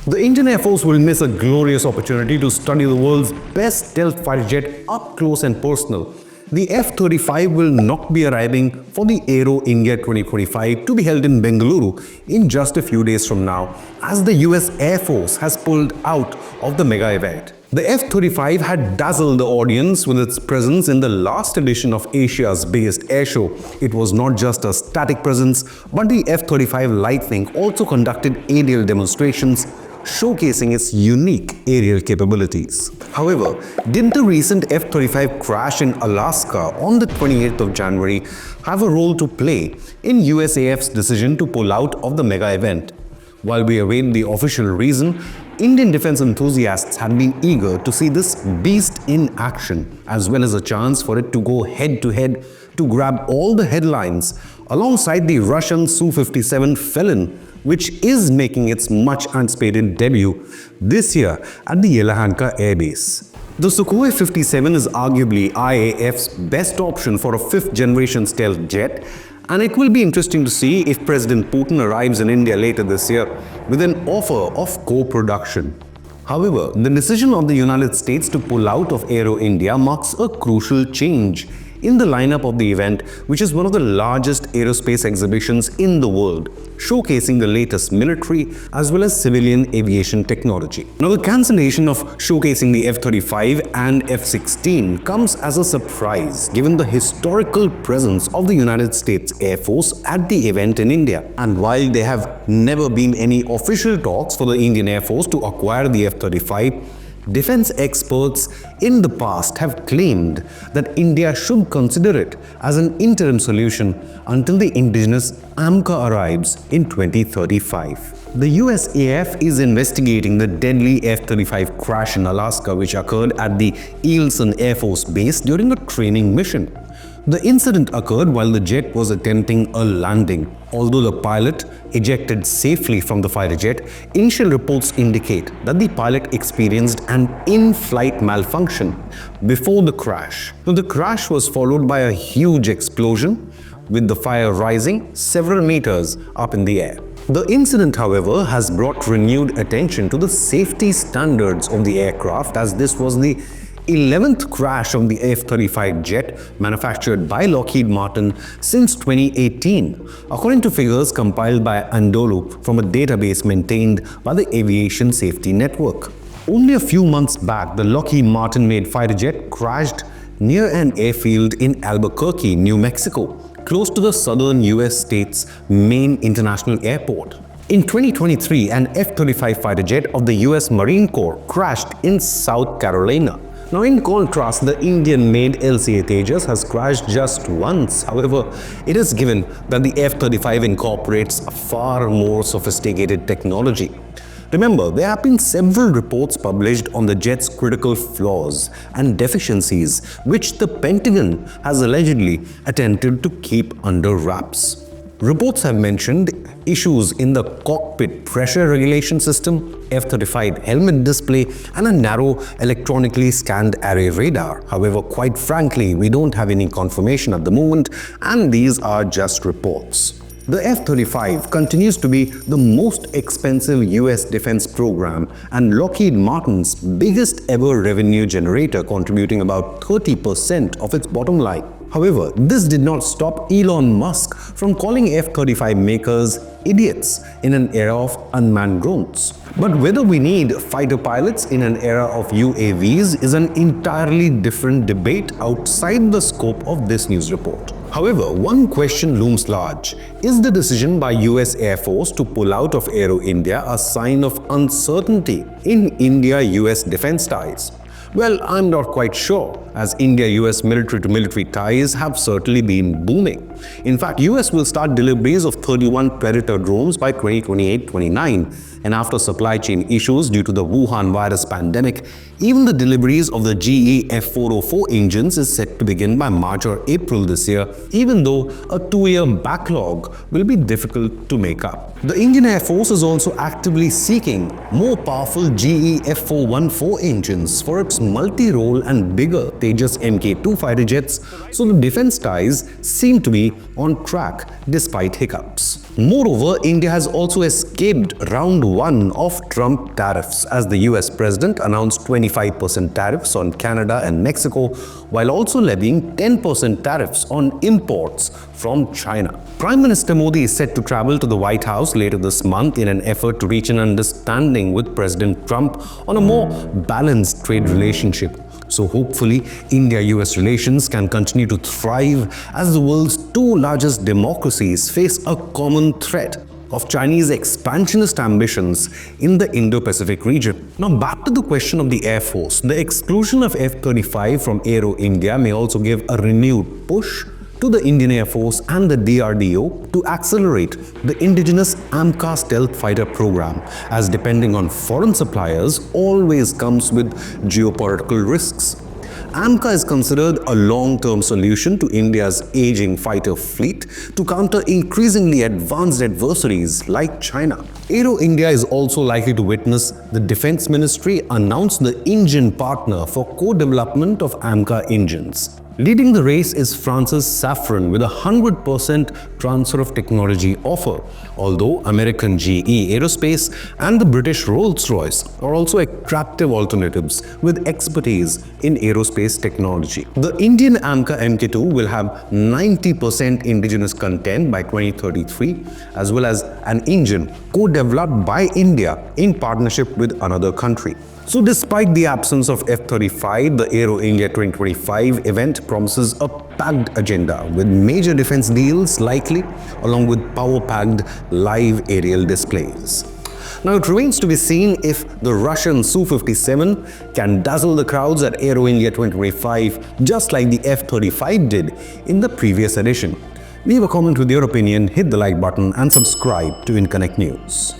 The Indian Air Force will miss a glorious opportunity to study the world's best stealth fighter jet up close and personal. The F35 will not be arriving for the Aero India 2025 to be held in Bengaluru in just a few days from now, as the US Air Force has pulled out of the mega event. The F-35 had dazzled the audience with its presence in the last edition of Asia's biggest airshow. It was not just a static presence, but the F-35 Lightning also conducted aerial demonstrations, showcasing its unique aerial capabilities. However, did the recent F-35 crash in Alaska on the 28th of January have a role to play in USAF's decision to pull out of the mega event? While we await the official reason, Indian defense enthusiasts have been eager to see this beast in action, as well as a chance for it to go head-to-head to grab all the headlines alongside the Russian Su57 Felon, which is making its much-anticipated debut this year at the Yelahanka Air Base. The Sukhoi 57 is arguably IAF's best option for a fifth-generation stealth jet, and it will be interesting to see if President Putin arrives in India later this year with an offer of co-production. However, the decision of the United States to pull out of Aero India marks a crucial change in the lineup of the event, which is one of the largest aerospace exhibitions in the world, showcasing the latest military as well as civilian aviation technology. Now, the cancellation of showcasing the F-35 and F-16 comes as a surprise given the historical presence of the United States Air Force at the event in India. And while there have never been any official talks for the Indian Air Force to acquire the F-35, defense experts in the past have claimed that India should consider it as an interim solution until the indigenous AMCA arrives in 2035. The USAF is investigating the deadly F-35 crash in Alaska, which occurred at the Eielson Air Force Base during a training mission. The incident occurred while the jet was attempting a landing. Although the pilot ejected safely from the fighter jet, initial reports indicate that the pilot experienced an in-flight malfunction before the crash. Now, the crash was followed by a huge explosion, with the fire rising several meters up in the air. The incident, however, has brought renewed attention to the safety standards of the aircraft, as this was the 11th crash of the F-35 jet manufactured by Lockheed Martin since 2018, according to figures compiled by Andolu from a database maintained by the Aviation Safety Network. Only a few months back, the Lockheed Martin-made fighter jet crashed near an airfield in Albuquerque, New Mexico, close to the southern US state's main international airport. In 2023, an F-35 fighter jet of the US Marine Corps crashed in South Carolina. Now, in contrast, the Indian-made LCA Tejas has crashed just once. However, it is given that the F-35 incorporates a far more sophisticated technology. Remember, there have been several reports published on the jet's critical flaws and deficiencies, which the Pentagon has allegedly attempted to keep under wraps. Reports have mentioned issues in the cockpit pressure regulation system, F-35 helmet display, and a narrow electronically scanned array radar. However, quite frankly, we don't have any confirmation at the moment, and these are just reports. The F-35 continues to be the most expensive US defense program and Lockheed Martin's biggest ever revenue generator, contributing about 30% of its bottom line. However, this did not stop Elon Musk from calling F-35 makers idiots in an era of unmanned drones. But whether we need fighter pilots in an era of UAVs is an entirely different debate outside the scope of this news report. However, one question looms large. Is the decision by US Air Force to pull out of Aero India a sign of uncertainty in India-US defense ties? Well, I'm not quite sure, as India-US military-to-military ties have certainly been booming. In fact, US will start deliveries of 31 Predator drones by 2028-29, and after supply chain issues due to the Wuhan virus pandemic, even the deliveries of the GE F404 engines is set to begin by March or April this year, even though a 2-year backlog will be difficult to make up. The Indian Air Force is also actively seeking more powerful GE F414 engines for its multi-role and bigger Tejas Mk2 fighter jets, so the defense ties seem to be on track despite hiccups. Moreover, India has also escaped round one of Trump tariffs as the US president announced 25% tariffs on Canada and Mexico, while also levying 10% tariffs on imports from China. Prime Minister Modi is set to travel to the White House later this month in an effort to reach an understanding with President Trump on a more balanced trade relationship. So hopefully, India-US relations can continue to thrive as the world's two largest democracies face a common threat of Chinese expansionist ambitions in the Indo-Pacific region. Now back to the question of the Air Force. The exclusion of F-35 from Aero India may also give a renewed push to the Indian Air Force and the DRDO to accelerate the indigenous AMCA stealth fighter program, as depending on foreign suppliers always comes with geopolitical risks. AMCA is considered a long-term solution to India's aging fighter fleet to counter increasingly advanced adversaries like China. Aero India is also likely to witness the Defense Ministry announce the engine partner for co-development of AMCA engines. Leading the race is France's Safran with a 100% transfer of technology offer, although American GE Aerospace and the British Rolls-Royce are also attractive alternatives with expertise in aerospace technology. The Indian AMCA Mk2 will have 90% indigenous content by 2033, as well as an engine co-developed by India in partnership with another country. So despite the absence of F-35, the Aero India 2025 event promises a packed agenda with major defense deals likely, along with power-packed live aerial displays. Now it remains to be seen if the Russian Su57 can dazzle the crowds at Aero India 2025 just like the F-35 did in the previous edition. Leave a comment with your opinion, hit the like button and subscribe to Inconnect News.